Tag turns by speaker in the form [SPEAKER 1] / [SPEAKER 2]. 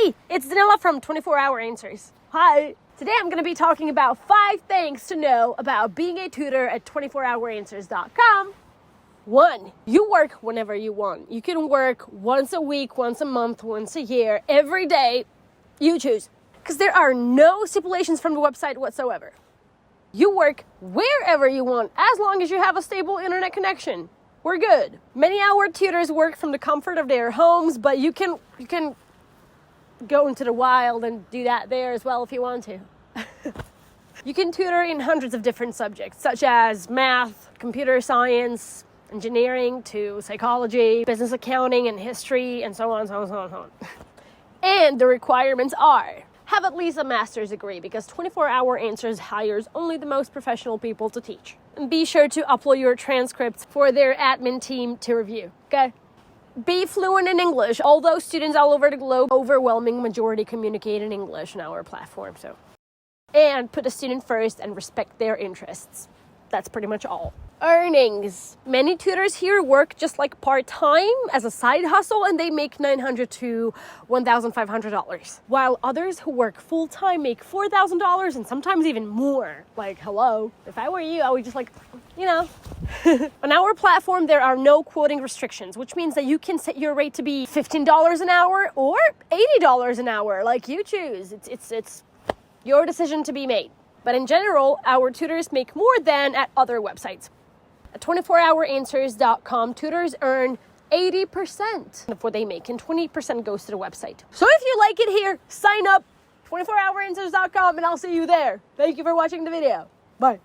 [SPEAKER 1] Hey, it's Danila from 24-Hour Answers. Hi. Today I'm going to be talking about 5 things to know about being a tutor at 24HourAnswers.com. 1, you work whenever you want. You can work once a week, once a month, once a year, every day. You choose. Because there are no stipulations from the website whatsoever. You work wherever you want as long as you have a stable internet connection. We're good. Many hour tutors work from the comfort of their homes, but you can go into the wild and do that there as well if you want to. You can tutor in hundreds of different subjects, such as math, computer science, engineering, to psychology, business accounting, and history, and so on, so on, so on, so on. And the requirements are: have at least a master's degree, because 24-Hour Answers hires only the most professional people to teach. And be sure to upload your transcripts for their admin team to review, okay? Be fluent in English, although students all over the globe, overwhelming majority communicate in English on our platform, so. And put the student first and respect their interests. That's pretty much all. Earnings. Many tutors here work just like part-time as a side hustle, and they make $900 to $1,500. While others who work full-time make $4,000 and sometimes even more. Like, hello. If I were you, I would just On our platform, there are no quoting restrictions, which means that you can set your rate to be $15 an hour or $80 an hour, like you choose. It's your decision to be made. But in general, our tutors make more than at other websites. At 24HourAnswers.com, tutors earn 80% of what they make, and 20% goes to the website. So if you like it here, sign up, 24HourAnswers.com, and I'll see you there. Thank you for watching the video. Bye.